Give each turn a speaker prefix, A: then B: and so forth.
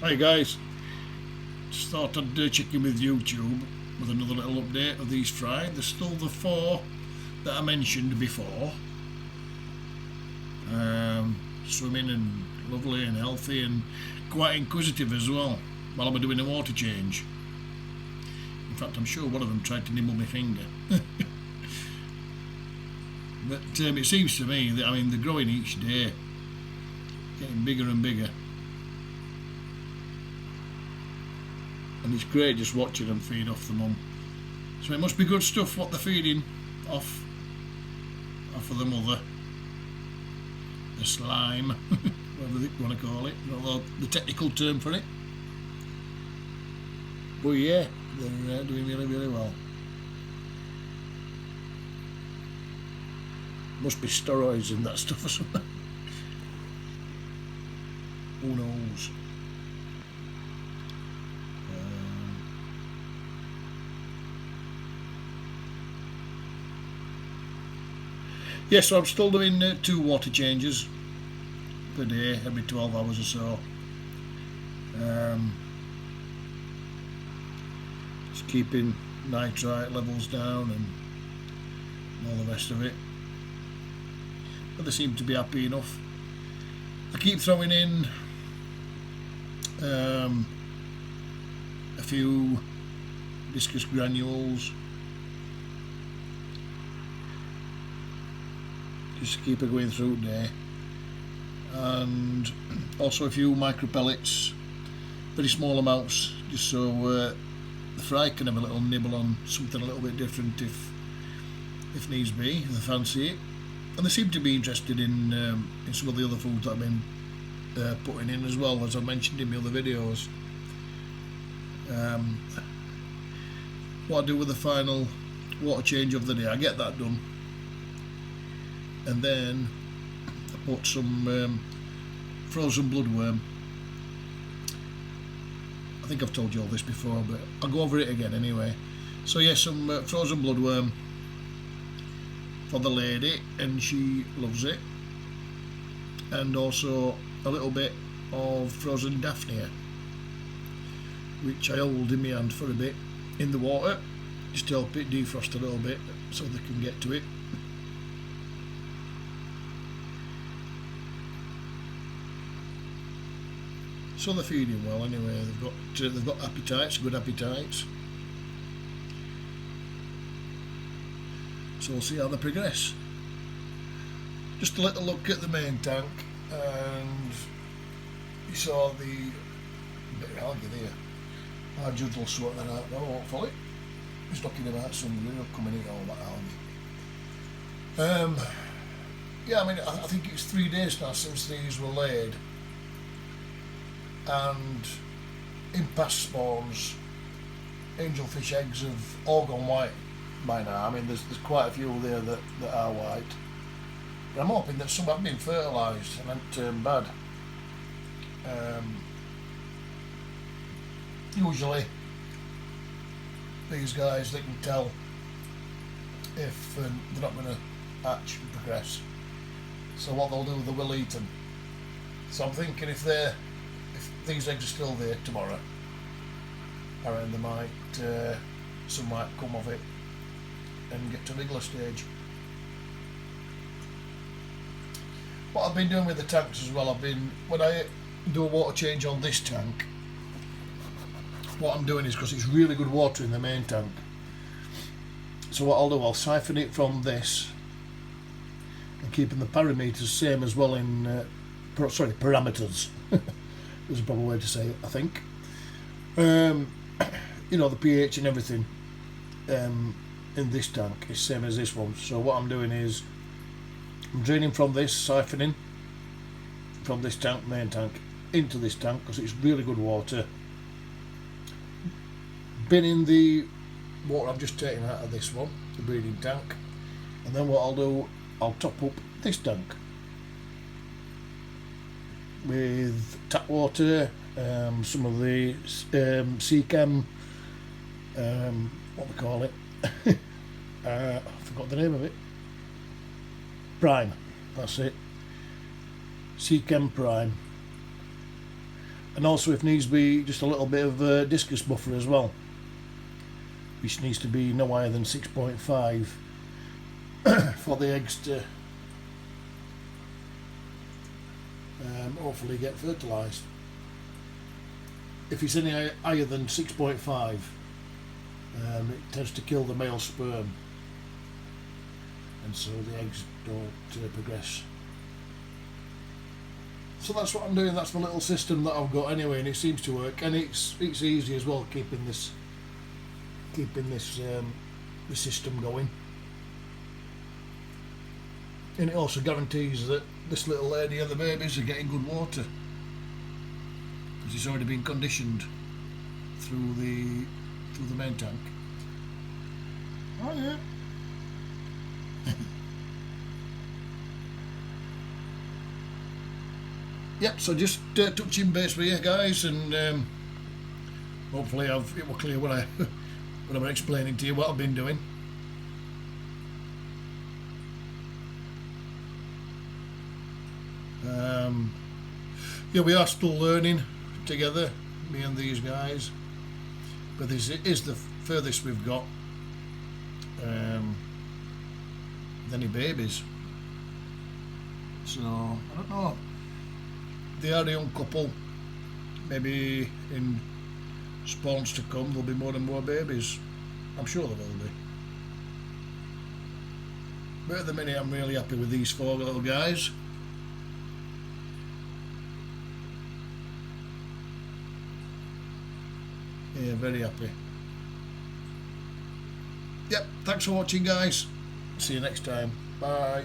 A: Hi guys, just thought I'd check in with YouTube with another little update of these fry. There's still the four that I mentioned before. Swimming and lovely and healthy and quite inquisitive as well while I was doing a water change. In fact, I'm sure one of them tried to nibble my finger. But it seems to me that they're growing each day, getting bigger and bigger. And it's great just watching them feed off the mum. So it must be good stuff what they're feeding off of the mother. The slime, whatever you want to call it, the technical term for it. But yeah, they're doing really, really well. Must be steroids and that stuff or something. Who knows? Yes, so I'm still doing 2 water changes per day, every 12 hours or so. Just keeping nitrite levels down and all the rest of it. But they seem to be happy enough. I keep throwing in a few Discus granules. Just to keep it going through the day, and also a few micro pellets, very small amounts, just so the fry can have a little nibble on something a little bit different if needs be, if they fancy it. And they seem to be interested in some of the other foods that I've been putting in as well, as I mentioned in my other videos. What I do with the final water change of the day, I get that done. And then I put some frozen bloodworm. I think I've told you all this before, but I'll go over it again anyway. So yeah, some frozen bloodworm for the lady, and she loves it. And also a little bit of frozen daphnia, which I hold in my hand for a bit in the water, just to help it defrost a little bit so they can get to it. So they're feeding well anyway. They've got appetites, good appetites. So we'll see how they progress. Just a little look at the main tank, and you saw the bit of algae there. Our judge will sort that out now, hopefully. He's talking about some real coming in all that algae. Yeah, I think it's 3 days now since these were laid. And in past spawns, angelfish eggs have all gone white by now. There's quite a few there that are white. But I'm hoping that some have been fertilised and haven't turned bad. Usually, these guys, they can tell if they're not going to hatch and progress. So what they'll do, they will eat them. So I'm thinking if these eggs are still there tomorrow, I reckon they might, some might come of it and get to a bigger stage. What I've been doing with the tanks as well, when I do a water change on this tank, what I'm doing is, because it's really good water in the main tank, so what I'll do, I'll siphon it from this and keeping the parameters same as well in, parameters. There's a proper way to say it, I think. The pH and everything in this tank is same as this one. So what I'm doing is I'm draining from this, siphoning from this tank, main tank, into this tank because it's really good water. Binning the water I've just taken out of this one, the breeding tank, and then what I'll do, I'll top up this tank with tap water, some of the Seachem, what we call it, I forgot the name of it, Prime, that's it, Seachem Prime, and also if needs be just a little bit of discus buffer as well, which needs to be no higher than 6.5 for the eggs to hopefully get fertilised. If it's any higher than 6.5, it tends to kill the male sperm, and so the eggs don't progress. So that's what I'm doing. That's my little system that I've got anyway, and it seems to work, and it's easy as well keeping this the system going. And it also guarantees that this little lady and the babies are getting good water, because it's already been conditioned through the main tank. Oh yeah. Yep, so just touching base with you guys, and hopefully it will clear what I'm explaining to you, what I've been doing. Yeah, we are still learning together, me and these guys, but this is the furthest we've got with any babies. So I don't know. They are a young couple. Maybe in spawns to come there'll be more and more babies. I'm sure there will be. But at the minute I'm really happy with these 4 little guys. Yeah, very happy. Yep, thanks for watching guys. See you next time. Bye.